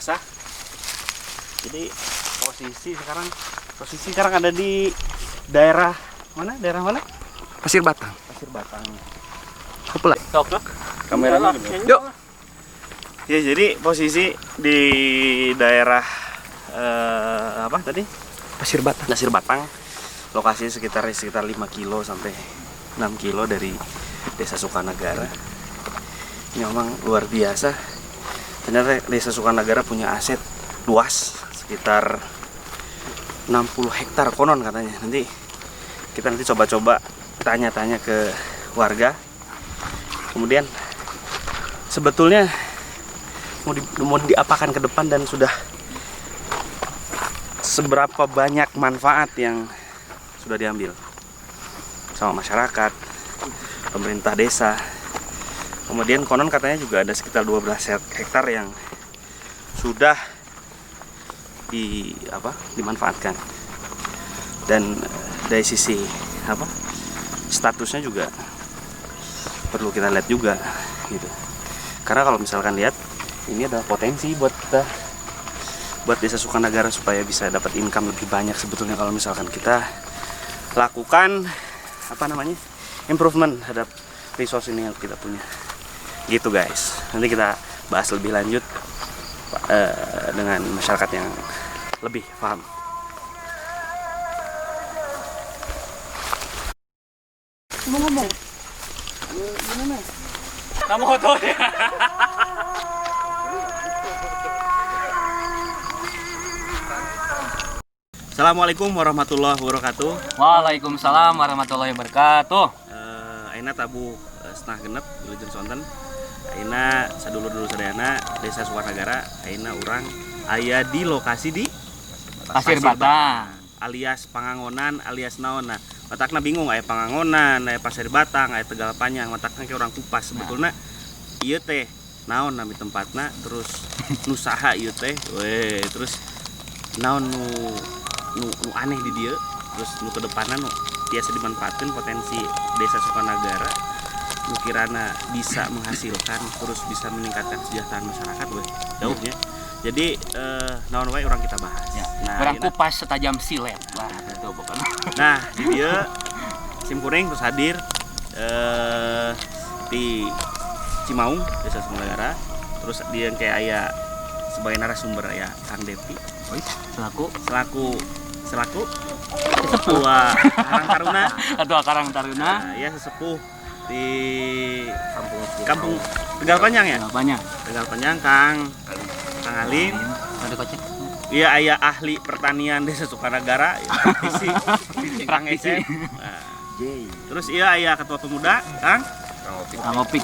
biasa. Jadi posisi sekarang ada di daerah mana? Pasir Batang. Apa Sok. Kameranya Yuk. Ya, jadi posisi di daerah apa tadi? Pasir Batang. Lokasi sekitar 5 kilo sampai 6 kilo dari Desa Sukanagara. Ini memang luar biasa. Ternyata Desa Sukanagara punya aset luas sekitar 60 hektar konon katanya. Kita coba-coba tanya-tanya ke warga. Kemudian sebetulnya mau diapakan ke depan dan sudah seberapa banyak manfaat yang sudah diambil sama masyarakat, pemerintah desa. Kemudian konon katanya juga ada sekitar 12 hektar yang sudah dimanfaatkan. Dan dari sisi statusnya juga perlu kita lihat juga gitu. Karena kalau misalkan lihat, ini adalah potensi buat Desa Sukanagara supaya bisa dapat income lebih banyak sebetulnya kalau misalkan kita lakukan improvement terhadap resource ini yang kita punya. Gitu guys. Nanti kita bahas lebih lanjut dengan masyarakat yang lebih paham. Ngomong. Gimana? Kamu foto ya? Assalamualaikum warahmatullahi wabarakatuh. Waalaikumsalam warahmatullahi wabarakatuh. Aina tabu setengah genep Wilujeng Sonten. Aina sadulur sadayana Desa Sukanagara. Aina urang aya di lokasi di Pasir Batang. Alias Pangangonan alias naon. Nah, matakna bingung aya Pangangonan, aya Pasir Batang, aya Tegal Panjang, matakna kayak orang kupas. Sebetulnya ieu teh naon nami tempatna, terus nusaha ieu teh. Terus naon nu aneh di dia, terus nu kedepanna nu biasa dimanfaatkan potensi Desa Sukanagara nu kirana bisa menghasilkan terus bisa meningkatkan kesejahteraan masyarakat jauhnya. Jadi naon wae orang kita bahas. Ya. Nah, orang kupas setajam silet. Wah, itu pokoknya. Nah, di dia Simkuring terus hadir di Cimaung Desa Sukanagara. Terus dia kayak aya sebagai narasumber ya Kang Depi. Selaku ketua Karang Taruna. Ketua Karang Taruna. Nah, ya sesepuh di kampung Tegal Panjang ya? Tegal Panjang Kang Alim. Iya, aya ahli pertanian Desa Sukanagara, praktisi. Nah, terus iya aya ketua pemuda Kang Opik.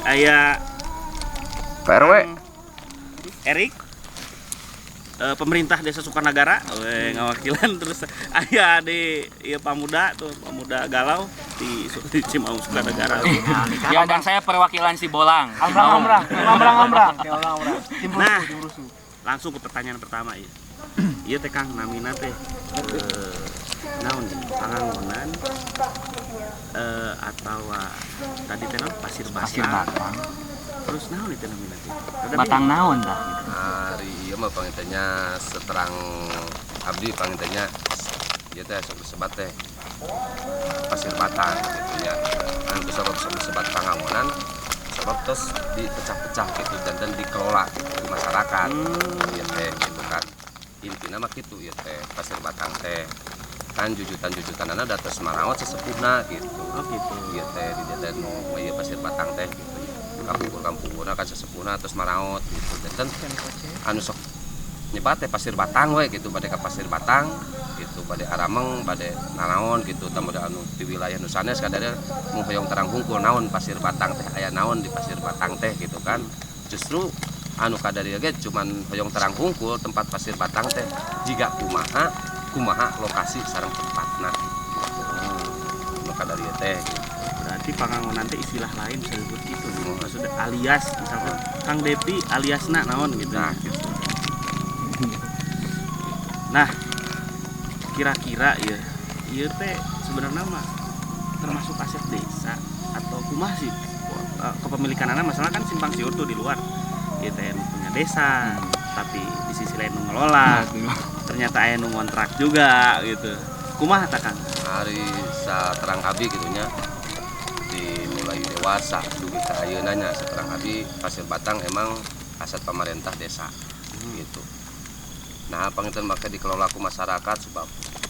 Aya PRW Erik. Pemerintah Desa Sukanagara ngawakilan. Terus aya di pemuda galau di Cimaung Sukanagara. Ya, dan saya perwakilan Sibolang. Ambrang. Nah, langsung ke pertanyaan pertama ya. Iya teh Kang namina teh naon Pangangonan atau tadi teh Pasir Batang. Terus naon itu namina teh? Batang naon dah. Hari ieu mah pangitanya seterang abdi pangitanya ieu teh sok disebat teh Pasir Batang gitu nya. Anu sebab disebat Pangangonan sebab terus dipecah-pecah gitu dan dikelola di masyarakat. Ieu teh gitu kan. Intina mah kitu ieu teh Pasir Batang teh. Kan jujutan-jujutanana da terus maraot sesepuhna gitu. Oh gitu. Ieu teh di dadan ieu Pasir Batang teh gitu. Kampung-kampungna kan sesepuhna terus maraot gitu. Dan anu sok nyebat teh Pasir Batang we gitu, bade ka Pasir Batang gitu, bade arameng, bade nanaon gitu, tamu anu di wilayah nu sanes kadare mun hoyong terang hungkul naon Pasir Batang teh aya naon di Pasir Batang teh gitu kan. Justru anu kadari ge cuman hoyong terang hungkul tempat Pasir Batang teh jiga kumaha lokasi sareng tempatna gitu. Anu kadari teh gitu. Berarti Pangangonan teh istilah lain bisa disebut gitu. Maksudnya alias misalkan Kang Depi aliasna naon gitu. Nah, gitu. Nah, kira-kira ya ieu teh sebenarnya mah termasuk aset desa atau kumaha sih kepemilikan anak masalah kan simpang siur tuh di luar. Ieu teh punya desa. tapi di sisi lain nu ngelola ternyata aya nu ngontrak juga gitu. Kumaha tah Kang? Hari saterang abi gitunya dimulai dewasa dugi ka ayeuna nya saterang abi Pasir Batang emang aset pemerintah desa gitu. Nah, panginten maka dikelola ku masyarakat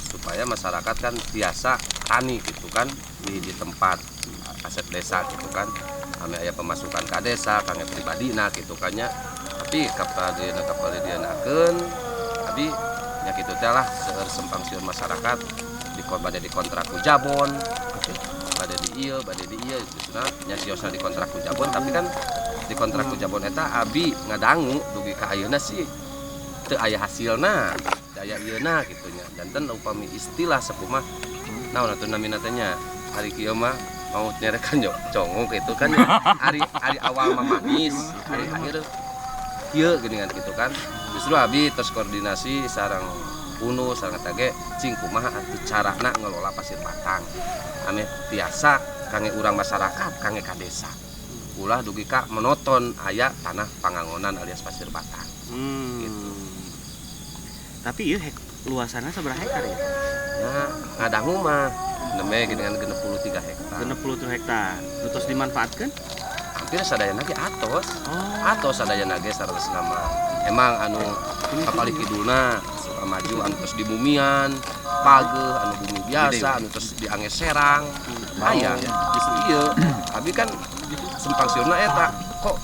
supaya masyarakat kan biasa tani gitu kan di tempat aset desa gitu kan. Ame aya pemasukan ka desa kangge pribadina gitu kan nya. Tapi kapalieunakeun abi nya kitu teh lah seueur sempang siur masyarakat bade dikontrak ku Jabon. Bade di ieu justuna nya siosna dikontrak ku Jabon tapi kan dikontrak ku Jabon eta abi ngadangu dugi ka ayeuna sih teu aya hasilna daya ieuna gitu nya. Janten upami istilah sepuh mah naon atuh namina teh nya hari kieu mah mau nyerekan congok gitu kan ya. Hari awal mah manis, hari akhir kieu geuningan gitu kan. Justru abi terus koordinasi sareng Uno sareng tage cing kumaha atuh carana ngelola Pasir Batang. Ame biasa kangge urang masyarakat, kangge ka desa. Ulah dugi ka monoton aya tanah pangangonan alias Pasir Batang. Gitu. Tapi ieu luasannya seberapa hektar ya? Nah, ngadangu mah nembe geuningan 63 hektar. 63 hektar. Terus dimanfaatkan? Hampir sadayana ge atos. Oh. Atos sadayana ge saras nama. Emang anu kapali kidulna suka maju anu terus di bumian, pageuh anu bumi biasa, anu terus diange serang. Aya justru ieu. Abi kan sempang siurna eta kok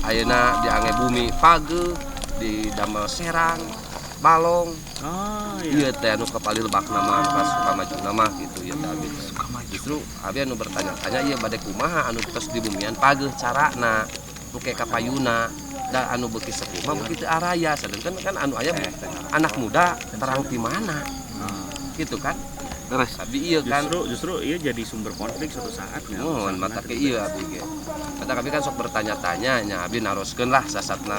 ayeuna diange bumi pageuh, di damel serang, balong. Oh Iya iya. teh anu kapali lebak nama pas suka maju nama gitu ya teh abi. Justru abi anu bertanya-tanya ieu bade kumaha anu terus di bumian pageuh carana nu ke kapayuna da anu beuki sepuh mah beuki teu araya sedangkan kan anu aya anak muda terang di mana gitu kan. Terus Abi ieu kan Justru iya jadi sumber konflik suatu saat ya. mohon mata ke ieu abi ge. Mata abi kan sok bertanya-tanya nya abi naroskeun lah sasatna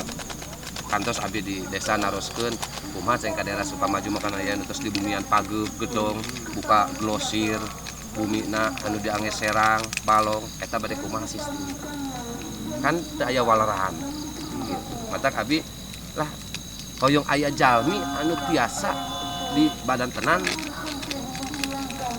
kantos abi di desa naroskeun kumaha ceng ka daerah Sukamaju makan aya terus di bumian pageuh gedong buka glosir bumina anu diange serang balong eta bade kumaha sistem kan teu aya walarahan gitu. Mata abi lah hoyong aya jalmi anu biasa di badan tenan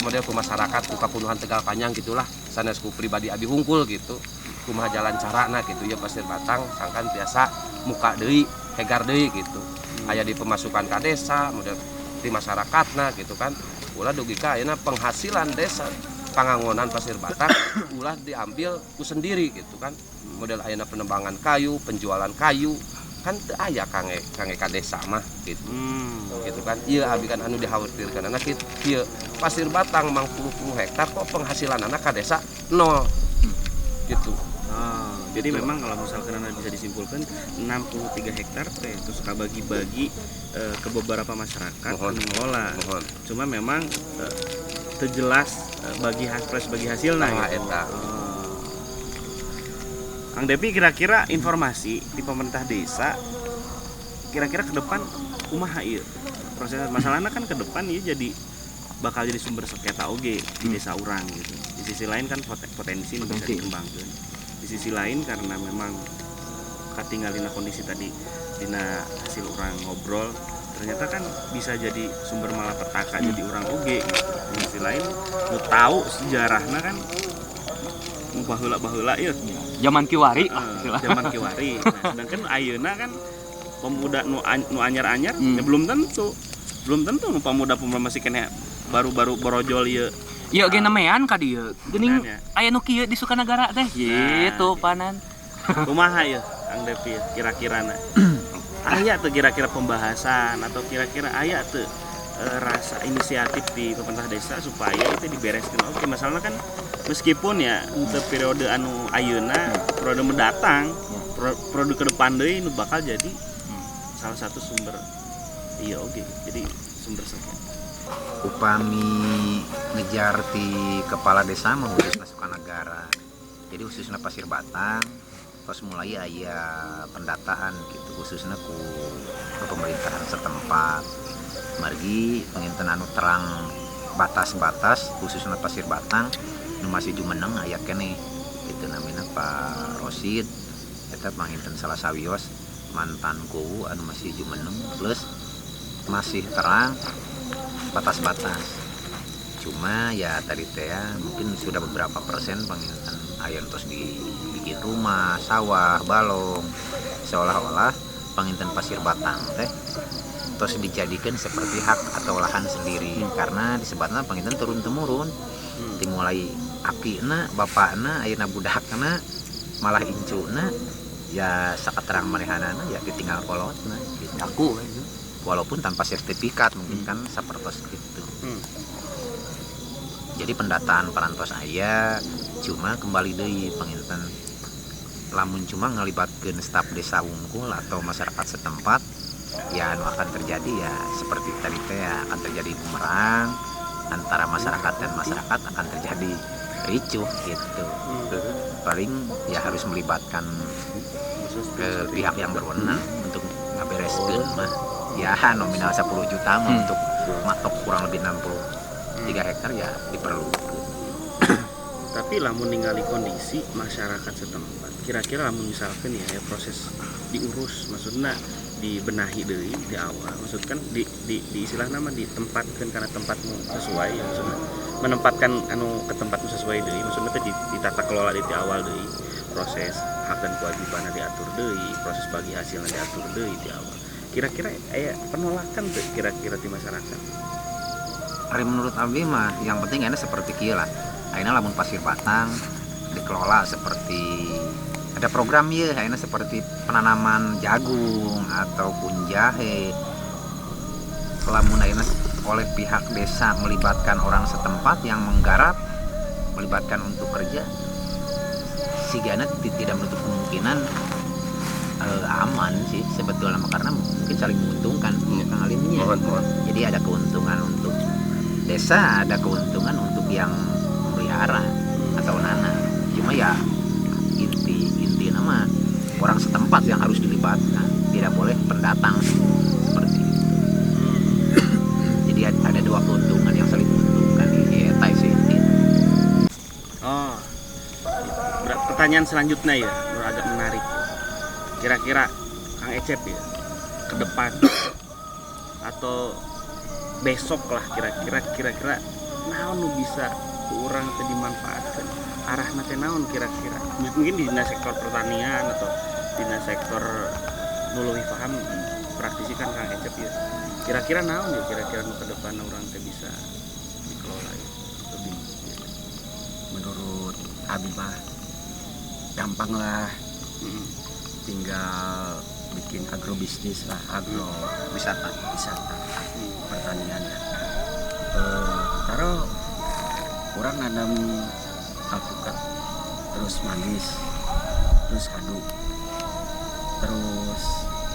model ku masyarakat ku kapunuhan Tegal Panjang gitulah sanes ku pribadi abi hungkul gitu kumaha jalan carana gitu ya Pasir Batang sangkan biasa muka deui hegar deui gitu aya di pemasukan ka desa model di masyarakatna gitu kan ulah dugi ka ayeuna penghasilan desa pangangonan Pasir Batang ulah diambil ku sendiri gitu kan model ayeuna penembangan kayu penjualan kayu kan teu aya kangge ka desa mah gitu gitu kan iya abi kan anu dikhawatirkan anak kieu Pasir Batang mang 10 hektar kok penghasilan anak ka desa nol gitu. Jadi memang kalau misalkan Anda bisa disimpulkan 63 hektar teh terus bagi-bagi ke beberapa masyarakat mengelola. Cuma memang terjelas bagi hasilnya Nah, gitu. eta. Kang Depi kira-kira informasi di pemerintah desa kira-kira ke depan kumaha ieu proses masalahnya kan ke depan ya jadi bakal jadi sumber sengketa oge di desa urang gitu. Di sisi lain kan potensi bisa dikembangkan. Di sisi lain karena memang katinggalina kondisi tadi dina hasil orang ngobrol ternyata kan bisa jadi sumber malapetaka jadi orang oge gitu. Di sisi lain lu tahu sejarahnya kan baheula ieu zaman kiwari zaman kiwari. Nah, sedangkan ayeuna kan pemuda nu anyar-anyar ya belum tentu nu pemuda masih kena baru-baru borojol ieu. Iya ge nemean ka dieu. Geuning Nemean, aya nu kieu di Sukanagara teh. Gitu panan. Kumaha ya Kang Depi kira-kirana aya tuh kira-kira pembahasan atau kira-kira aya tuh rasa inisiatif di pemerintah desa supaya itu dibereskan. Oke, masalahnya kan meskipun ya untuk periode anu ayeuna periode mendatang periode ke depan deui nu bakal jadi salah satu sumber iya oke jadi sumber sengketa. Upami ngejar di kepala desa mah khususna Sukanagara. Jadi khususnya Pasir Batang terus mulai aya pendataan gitu khususnya ku pemerintahan setempat. Margi penginten anu terang batas-batas khususnya Pasir Batang nu masih jumeneng aya keneh. Itu namina Pak Rosid eta panginten salah sawios mantanku anu masih jumeneng plus masih terang batas-batas. Cuma ya tadi teh ya, mungkin sudah beberapa persen penginten ayeuna terus dibikin rumah, sawah, balong, seolah-olah penginten pasir batang teh terus dijadikan seperti hak atau lahan sendiri karena disebutnya penginten turun temurun dimulai akina bapakna ayeuna budakna malah incuna ya sakaterang manehanana ya ditinggal kolotna gitu. Aku Walaupun tanpa sertifikat mungkin kan sapertos gitu. Jadi pendataan perantos aya cuma kembali deui penginten lamun cuma ngelibatkeun staf desa unggul atau masyarakat setempat ya anu akan terjadi ya seperti tadi teh ya, akan terjadi bumerang antara masyarakat dan masyarakat, akan terjadi ricuh gitu. Paling ya harus melibatkan pihak yang berwenang untuk ngabereskeun mah ya nominal 10 juta mah untuk matok kurang lebih 63 hektar ya diperlukan. Tapi lamun ningali kondisi masyarakat setempat, kira-kira lamun misalkan ya proses diurus, maksudnya dibenahi deui di awal, maksudkan di istilah nama ditempatkan karena tempatmu sesuai, ya, maksudnya menempatkan anu ke tempatmu sesuai deui, maksudnya teh ditata kelola di awal deui, proses hak dan kewajibannya diatur deui, proses bagi hasilnya diatur deui di awal. Kira-kira aya penolakan tuh kira-kira di masyarakat? Hari menurut abdi mah yang penting enak seperti kieu lah. Ayeuna lamun pasir batang dikelola seperti ada program ya, ayeuna seperti penanaman jagung ataupun jahe. Lamun ayeuna oleh pihak desa melibatkan orang setempat yang menggarap, melibatkan untuk kerja, sigana tidak menutup kemungkinan aman sih sebetulnya karena mungkin saling menguntungkan Kang Alimnya. Jadi ada keuntungan untuk desa, ada keuntungan untuk yang melihara atau nana. Cuma ya inti nama orang setempat yang harus dilibatkan, tidak boleh pendatang seperti itu. Jadi ada dua keuntungan yang saling menguntungkan di etai sini. Oh, pertanyaan selanjutnya ya, agak menarik. Kira-kira Kang Ecep ya, ke depan atau besok lah kira-kira naon nu bisa kurang teh dimanfaatkan arahna teh naon kira-kira mungkin di sektor pertanian atau di sektor nuluhi paham praktisikan Kang Ecep ya, kira-kira naon ya kira-kira nu ke depan orang teh bisa dikelola ya lebih ya. Menurut abi mah gampang lah, tinggal bikin agrobisnis lah, Wisata. pertanian ya. Taruh orang nanam alpukat, terus manggis, terus kadu, terus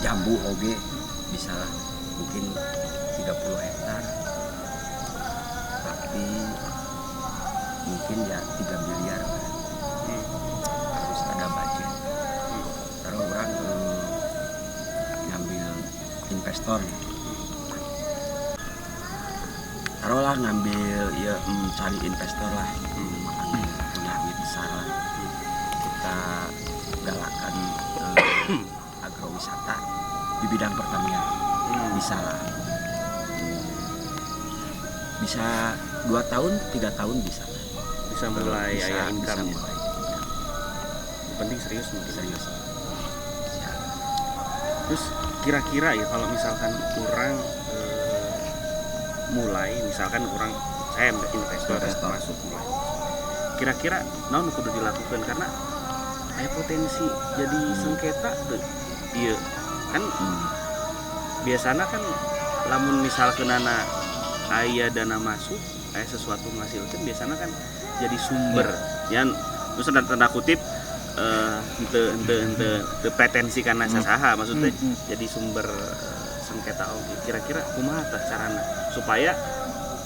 jambu oge bisa lah, mungkin 30 hektar, tapi mungkin ya 3 miliar lah. Harus ada budget. Taruh orang ngambil investor, taruhlah ngambil ya cari investor lah, makanya punya duit besar lah, kita galakan agrowisata di bidang pertanian, bisa lah, bisa 2 tahun 3 tahun bisa lah. Bisa mulai aya income ya. mulai. Yang penting serius mungkin. Serius. Terus kira-kira ya kalau misalkan orang mulai, misalkan orang saya investor masuk mulai, kira-kira naon kudu dilakukan karena ada potensi jadi sengketa tuh. Iya kan biasanya kan lamun misalkan anak aya dana masuk aya sesuatu menghasilkan biasanya kan jadi sumber yang terus tanda kutip ente pretensi karena sasaha maksudnya jadi sumber sengketa oge. Kira-kira kumaha tah carana supaya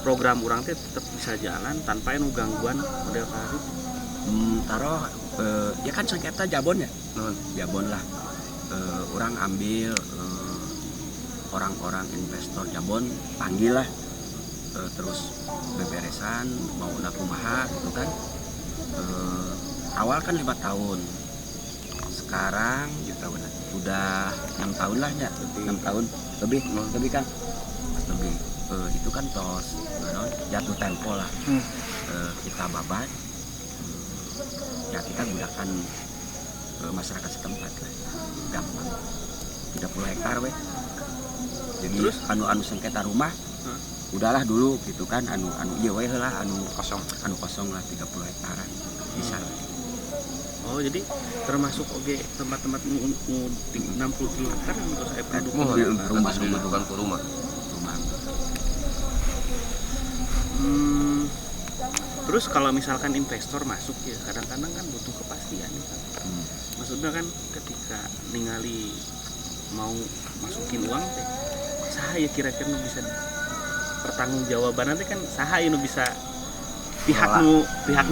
program urang teh tetap bisa jalan tanpa anu gangguan model kayu? Taruh ya kan sengketa jabon ya, jabon lah. Orang ambil orang-orang investor jabon, panggil lah, terus beberesan mau kumaha gitu kan. Awal kan 5 tahun, sekarang tahun? Udah 6 tahun lah ya, 6 tahun lebih kan lebih. Itu kan tos jatuh tempo lah. Kita babat, ya kita gunakan masyarakat setempat lah, gampang. 30 hektar weh. Jadi Terus? anu sengketa rumah udahlah dulu gitu kan, anu iya weh lah, anu kosong lah 30 hektaran bisa lah. Oh jadi termasuk oke tempat-tempat 60 kilo hektar yang untuk saya produksi. Rumah bukan ke rumah. Terus kalau misalkan investor masuk ya kadang-kadang kan butuh kepastian ya kan. Maksudnya kan ketika ningali mau masukin uang teh saha ya kira-kira nu bisa pertanggungjawaban nanti kan saha ya nu bisa pihak nu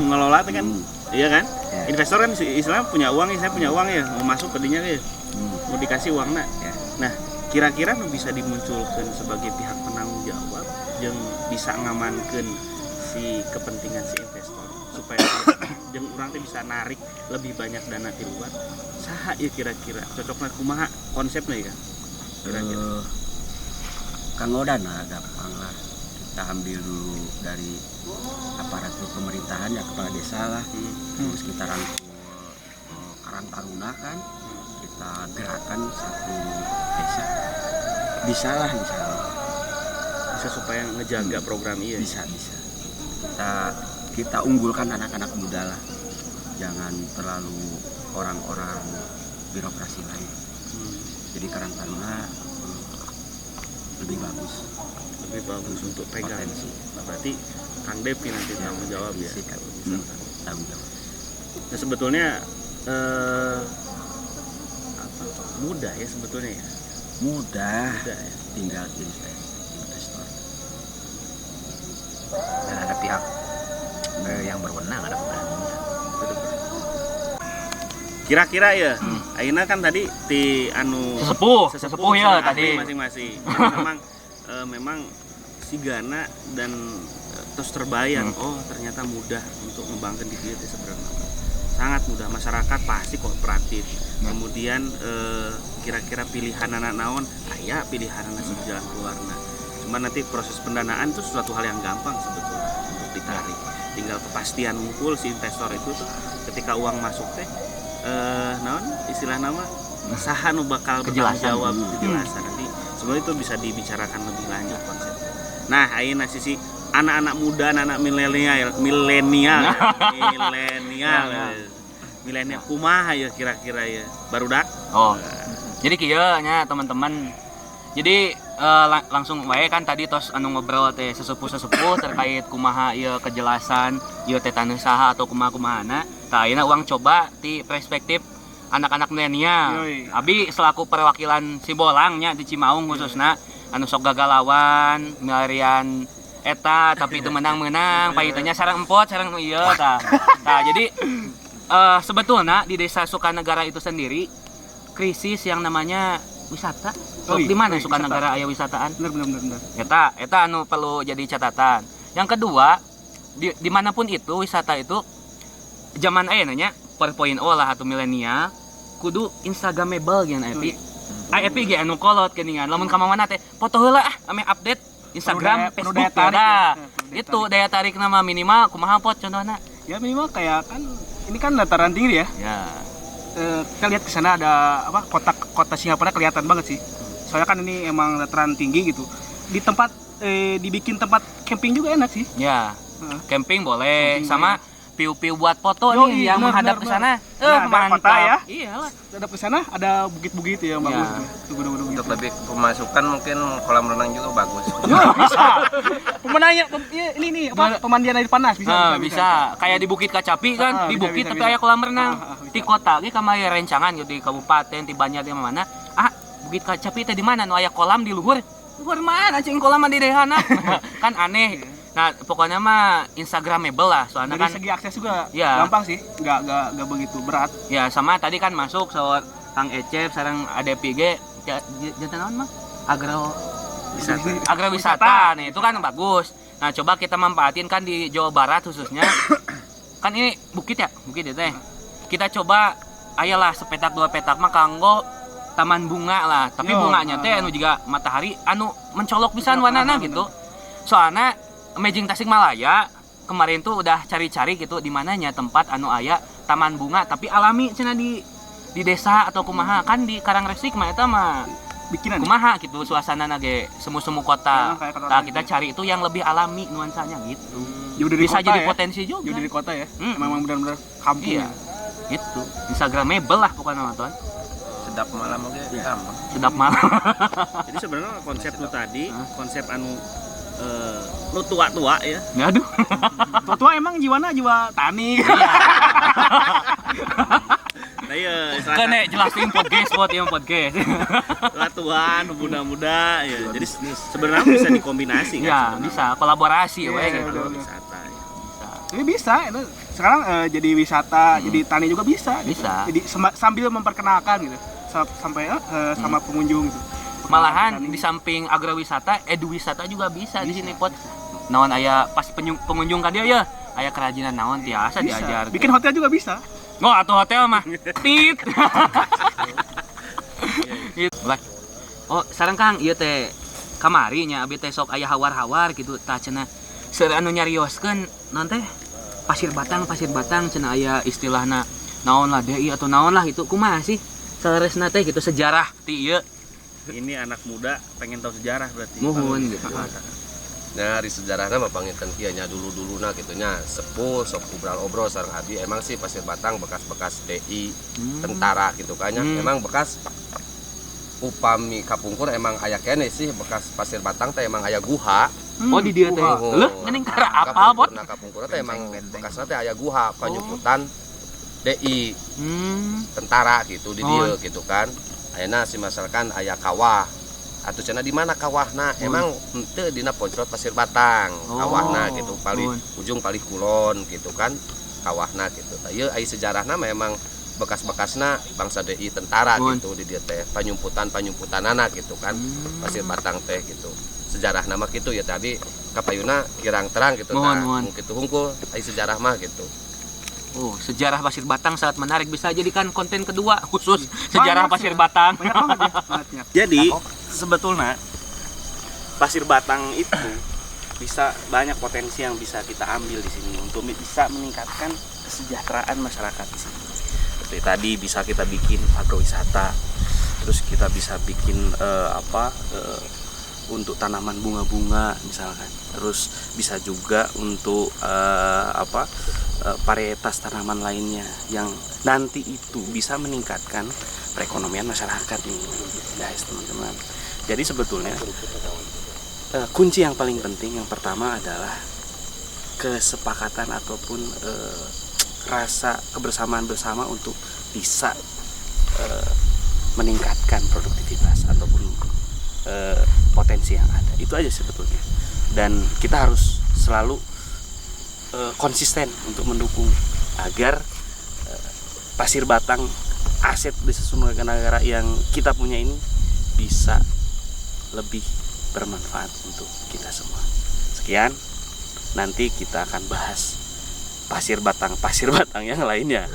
ngelola teh kan. Iya kan? Ya. Investor kan istilahnya punya uang ya, saya punya uang ya, mau masuk tadinya ya. Mau dikasih uang nak. Ya. Nah, kira-kira nu bisa dimunculkan sebagai pihak penanggung jawab yang bisa ngamankan si kepentingan si investor supaya jeung urang teh bisa narik lebih banyak dana di luar. Saha ya kira-kira cocokna kumaha konsepnya ya? Kira-kira. Kang Odan lah gampang lah, kita ambil dulu dari aparatur pemerintahan ya, kepala desa lah, terus kita rangkul Karang Taruna kan, kita gerakan satu desa, bisa lah insya Allah. Bisa supaya ngejaga program iya. Bisa kita unggulkan anak-anak muda lah, jangan terlalu orang-orang birokrasi lain. Jadi Karang Taruna lebih bagus untuk pegang. Potensi. Nah, berarti Kang Depi nanti tanggung jawab ya. Tanggung jawab. Nah sebetulnya mudah ya sebetulnya ya. Mudah Mudah ya. tinggal investor. Dan ada pihak yang berwenang, ada pemberaninya. Kira-kira ya, ayeuna kan tadi di anu Sesepuh ya ahli tadi. masing-masing. Jadi memang si Gana dan terus terbayang, oh ternyata mudah untuk ngembangkan di dia sebenarnya. Sangat mudah, masyarakat pasti kooperatif. Kemudian kira-kira pilihan anak naon, aya pilihan anak jalan keluarna. Cuma nanti proses pendanaan itu suatu hal yang gampang sebetulnya untuk ditarik. Tinggal kepastian ngumpul si investor itu tuh ketika uang masuk teh naon istilah nama saha nu bakal bertanggung jawab kejelasan nanti sebenarnya itu bisa dibicarakan lebih lanjut konsepnya. Nah ayeuna sisi anak-anak muda, anak milenial kumaha ya kira-kira ya barudak. Jadi kieu nya teman-teman. Jadi langsung wae kan tadi tos anu ngobrol teh sesepuh terkait kumaha ieu kejelasan ieu teh taneuh saha atau kumaha-kumahana. Tah ayeuna uang coba ti perspektif anak-anak milenial. Abi selaku perwakilan Sibolangnya di Cimaung khususna anu sok gagalawan milarian eta tapi itu menang-menang pahitanya sareng empot sareng nu ieu tah. Tah jadi sebetulnya di Desa Sukanegara itu sendiri krisis yang namanya wisata. Di mana Sukanegara aya wisataan? Bener. Eta anu perlu jadi catatan. Yang kedua, dimanapun itu wisata itu zaman ayeuna nya 4.0 lah atau milenial kudu instagramable geun epi. Epi ge anu kolot geuningan lamun ka mana teh foto heula ame update Instagram, Facebook daya tarik, ya. Daya Itu daya tarik nama minimal kumaha pot contohna? Ya minimal kayak kan ini kan dataran tinggi ya. Ya. Kita lihat ke sana ada apa kota Singapura kelihatan banget sih. Soalnya kan ini emang dataran tinggi gitu. Di tempat dibikin tempat camping juga enak sih. Ya. Camping boleh Camping sama piu-piu buat foto Yoi, nih yang benar, menghadap benar, ke sana. Nah, ada Mantap. kota ya. Iyalah. Ada ke sana ada bukit-bukit yang bagus Ya. tuh. Gunung-gunung gitu. Untuk lebih pemasukan mungkin kolam renang juga bagus. Yo, bisa. Pemenangnya ini nih apa pemandian air panas Bisa. Kayak di Bukit Kacapi kan, di bisa, bukit bisa, tapi bisa. aya kolam renang. Bisa. Di kota ge kamaya rencangan gitu di kabupaten, di Banjar di mana. Bukit Kacapi teh di mana? Nu aya kolam di luhur. Luhur mana cing kolam mah di dehana. Kan aneh. Nah, pokoknya mah instagramable lah, soalnya Dari kan segi akses juga Ya. gampang sih, nggak begitu berat. ya sama tadi kan masuk so Kang Ecep sareng ADPG jantan naon mah? Agrowisata. Nih, itu kan bagus. Nah, coba kita manfaatin kan di Jawa Barat khususnya. Kan ini bukit ya teh. Kita coba ayalah sepetak dua petak mah kanggo taman bunga lah, tapi Yo, bunganya teh anu juga matahari anu mencolok pisan warnana gitu. Soalnya Amazing Tasikmalaya kemarin tuh udah cari-cari gitu di mananya tempat anu aya taman bunga tapi alami cenah di desa atau kumaha kan di Karangresik mah eta mah bikinan kumaha gitu suasana ge semu-semu kota. kayak kota Nah, kita cari itu yang lebih alami nuansanya gitu. jauh dari Bisa kota jadi ya. potensi juga. Jauh dari kota ya. Mm-mm. Memang benar-benar kampung. Iya. Ya. Gitu. Instagramable lah pokoknya nonton. Sedap malam oke gampang. Sedap malam. Jadi sebenarnya konsep lu tadi, konsep anu lu tua-tua ya. Aduh. Tua-tua emang jiwana jiwa tani. Nah iya, Kan nek jelasin podcast buat yang podcast. tua-tuaan, muda-muda ya. Jadi sebenarnya bisa dikombinasi kan. Ya, sebenarnya. bisa kolaborasi Iya, we iya, gitu. iya. Wisata ya. Bisa. Ini bisa itu. Sekarang jadi wisata, jadi tani juga bisa. gitu. Bisa. Jadi sambil memperkenalkan gitu. Sampai sama pengunjung gitu. Malahan Tani. di samping agrowisata, eduwisata juga bisa di sini pot. Naon aya pas pengunjung ka dia ya, aya kerajinan naon tiasa Bisa. diajar. Bikin hotel juga bisa. Oh, atau hotel mah. Tit. Gitu. Lah. Oh, sareng Kang, ieu teh kamari nya abi teh sok aya hawar-hawar gitu tah cenah. Seueur anu nyarioskeun naon teh pasir batang cenah aya istilahna naon lah deui atau naon lah itu kumaha sih? Saresna teh gitu sejarah ti ieu. Ini anak muda pengen tahu sejarah berarti. Muhun gitu. Nah, di sejarahnya mah panginten kieu nya dulu-duluna gitu nya sepuh sok obrol-obrol sareng abi emang sih Pasir Batang bekas-bekas DI tentara gitu kan nya. Emang bekas upami kapungkur emang aya kene sih bekas Pasir Batang teh emang aya guha. Oh di dia teh. Leuh geuning kara apa bot? Nah, kapungkur teh emang bekasna teh aya guha panyumputan DI tentara gitu di dieu gitu kan. Ayeuna sih misalkan aya kawah atau cenah di mana kawahna emang henteu dina poncrot Pasir Batang kawahna gitu paling ujung paling kulon gitu kan kawahna gitu. Ieu aya sejarahna memang bekas-bekasna bangsa DI tentara gitu di dieu teh panyumputan-panyumputanana gitu kan Pasir Batang teh gitu. Sejarah nama gitu ya tapi kapayuna kirang terang gitu Mohon. kitu hungkul aya sejarah mah gitu. Oh, sejarah Pasir Batang sangat menarik, bisa jadikan konten kedua khusus sejarah Pasir Batang. Banyak banget ya. Banyak. Jadi sebetulnya Pasir Batang itu bisa banyak potensi yang bisa kita ambil di sini untuk bisa meningkatkan kesejahteraan masyarakat di sini. Seperti tadi bisa kita bikin agrowisata, terus kita bisa bikin untuk tanaman bunga-bunga misalkan, terus bisa juga untuk varietas tanaman lainnya yang nanti itu bisa meningkatkan perekonomian masyarakat nih guys teman-teman. Jadi sebetulnya kunci yang paling penting yang pertama adalah kesepakatan ataupun rasa kebersamaan bersama untuk bisa meningkatkan produktivitas ataupun potensi yang ada. Itu aja sebetulnya. Dan kita harus selalu konsisten untuk mendukung agar Pasir Batang, aset desa Sumbergana yang kita punya ini bisa lebih bermanfaat untuk kita semua. Sekian, nanti kita akan bahas Pasir Batang yang lainnya.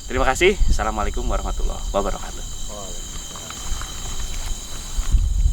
Terima kasih. Assalamualaikum warahmatullahi wabarakatuh.